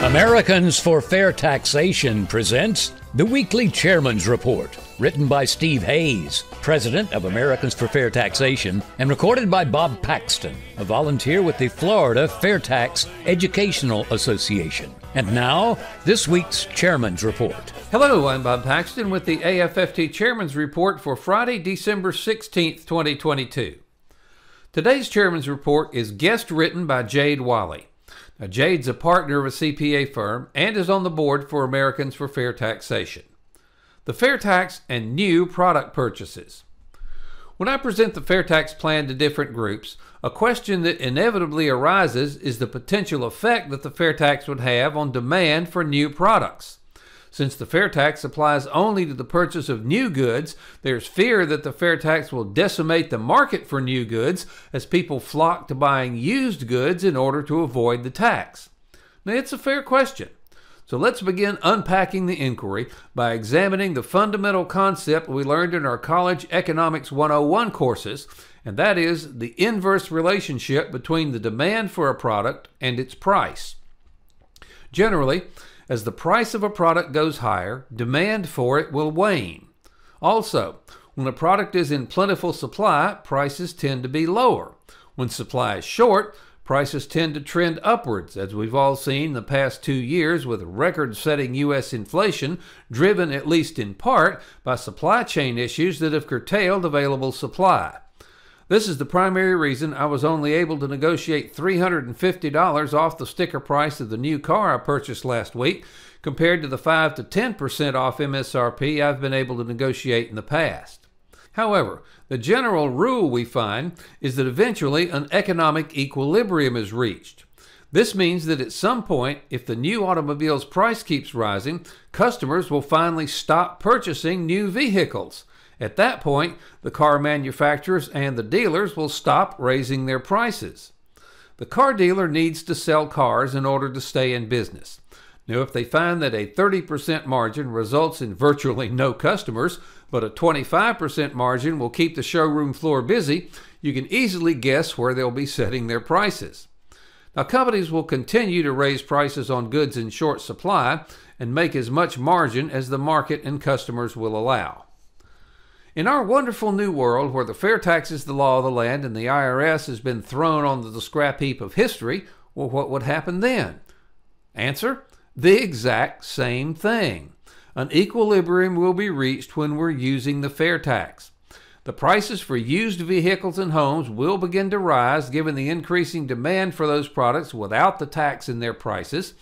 Americans for Fair Taxation presents the Weekly Chairman's Report, written by Steve Hayes, President of Americans for Fair Taxation, and recorded by Bob Paxton, a volunteer with the Florida FAIRtax Educational Association. And now, this week's Chairman's Report. Hello, I'm Bob Paxton with the AFFT Chairman's Report for Friday, December 16th, 2022. Today's Chairman's Report is guest written by Jade Walle. Now, Jade's a partner of a CPA firm and is on the board for Americans for Fair Taxation. The Fair Tax and new product purchases. When I present the Fair Tax plan to different groups, a question that inevitably arises is the potential effect that the Fair Tax would have on demand for new products. Since the Fair Tax applies only to the purchase of new goods, there's fear that the Fair Tax will decimate the market for new goods as people flock to buying used goods in order to avoid the tax. Now, it's a fair question. So let's begin unpacking the inquiry by examining the fundamental concept we learned in our College Economics 101 courses, and that is the inverse relationship between the demand for a product and its price. Generally, as the price of a product goes higher, demand for it will wane. Also, when a product is in plentiful supply, prices tend to be lower. When supply is short, prices tend to trend upwards, as we've all seen the past 2 years with record-setting U.S. inflation, driven at least in part by supply chain issues that have curtailed available supply. This is the primary reason I was only able to negotiate $350 off the sticker price of the new car I purchased last week, compared to the 5 to 10% off MSRP I've been able to negotiate in the past. However, the general rule we find is that eventually an economic equilibrium is reached. This means that at some point, if the new automobile's price keeps rising, customers will finally stop purchasing new vehicles. At that point, the car manufacturers and the dealers will stop raising their prices. The car dealer needs to sell cars in order to stay in business. Now, if they find that a 30% margin results in virtually no customers, but a 25% margin will keep the showroom floor busy, you can easily guess where they'll be setting their prices. Now, companies will continue to raise prices on goods in short supply and make as much margin as the market and customers will allow. In our wonderful new world where the Fair Tax is the law of the land and the IRS has been thrown onto the scrap heap of history, well, what would happen then? Answer: the exact same thing. An equilibrium will be reached when we're using the Fair Tax. The prices for used vehicles and homes will begin to rise given the increasing demand for those products without the tax in their prices,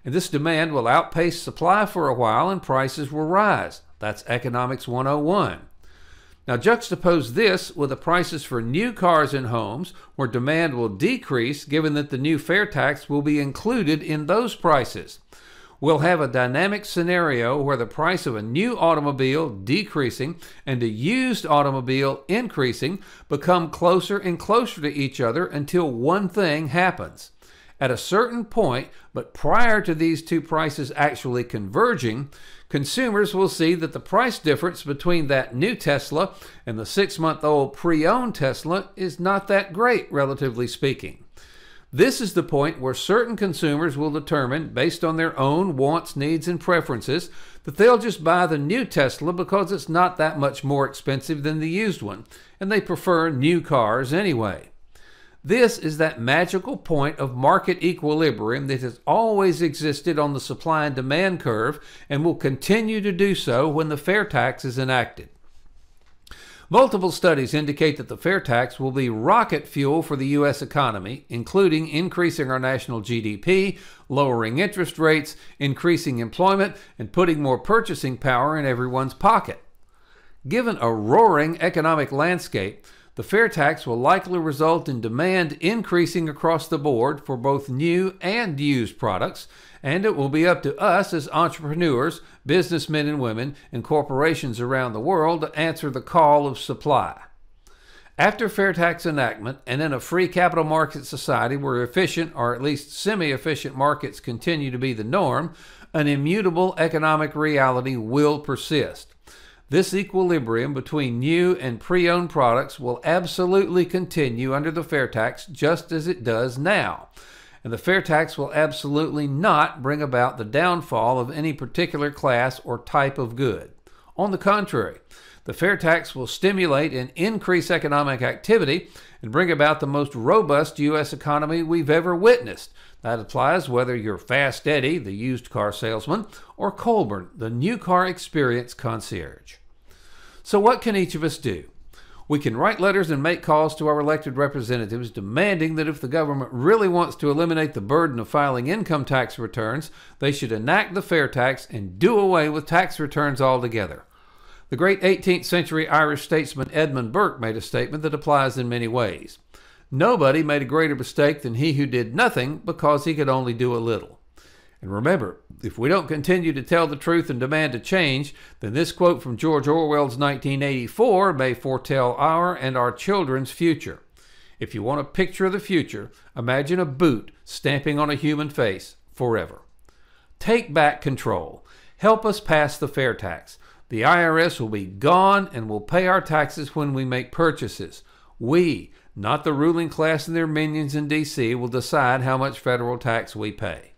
and this demand will outpace supply for a while and prices will rise. That's Economics 101. Now juxtapose this with the prices for new cars and homes, where demand will decrease given that the new Fair Tax will be included in those prices. We'll have a dynamic scenario where the price of a new automobile decreasing and a used automobile increasing become closer and closer to each other until one thing happens. At a certain point, but prior to these two prices actually converging, consumers will see that the price difference between that new Tesla and the 6-month-old pre-owned Tesla is not that great, relatively speaking. This is the point where certain consumers will determine, based on their own wants, needs, and preferences, that they'll just buy the new Tesla because it's not that much more expensive than the used one, and they prefer new cars anyway. This is that magical point of market equilibrium that has always existed on the supply and demand curve and will continue to do so when the Fair Tax is enacted. Multiple studies indicate that the Fair Tax will be rocket fuel for the U.S. economy, including increasing our national GDP, lowering interest rates, increasing employment, and putting more purchasing power in everyone's pocket. Given a roaring economic landscape, the Fair Tax will likely result in demand increasing across the board for both new and used products, and it will be up to us as entrepreneurs, businessmen and women, and corporations around the world to answer the call of supply. After Fair Tax enactment, and in a free capital market society where efficient or at least semi-efficient markets continue to be the norm, an immutable economic reality will persist. This equilibrium between new and pre-owned products will absolutely continue under the Fair Tax just as it does now. and the fair tax will absolutely not bring about the downfall of any particular class or type of good. On the contrary, the fair tax will stimulate and increase economic activity and bring about the most robust U.S. economy we've ever witnessed. That applies whether you're Fast Eddie, the used car salesman, or Colburn, the new car experience concierge. So what can each of us do? We can write letters and make calls to our elected representatives demanding that if the government really wants to eliminate the burden of filing income tax returns, they should enact the fair tax and do away with tax returns altogether. The great 18th century Irish statesman Edmund Burke made a statement that applies in many ways. Nobody made a greater mistake than he who did nothing because he could only do a little. And remember, if we don't continue to tell the truth and demand a change, then this quote from George Orwell's 1984 may foretell our and our children's future. If you want a picture of the future, imagine a boot stamping on a human face forever. Take back control. Help us pass the fair tax. The IRS will be gone and will pay our taxes when we make purchases. We, not the ruling class and their minions in D.C., will decide how much federal tax we pay.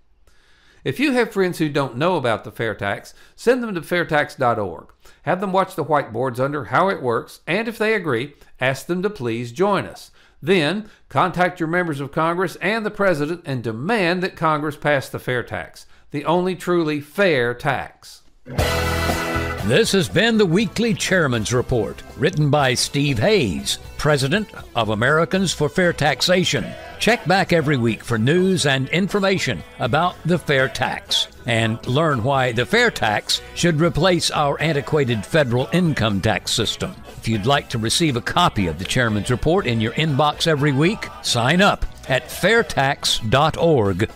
If you have friends who don't know about the fair tax, send them to FAIRtax.org. Have them watch the whiteboards under how it works, and if they agree, ask them to please join us. Then, contact your members of Congress and the President and demand that Congress pass the fair tax, the only truly fair tax. This has been the Weekly Chairman's Report, written by Steve Hayes, President of Americans for Fair Taxation. Check back every week for news and information about the fair tax and learn why the fair tax should replace our antiquated federal income tax system. If you'd like to receive a copy of the Chairman's Report in your inbox every week, sign up at FAIRtax.org.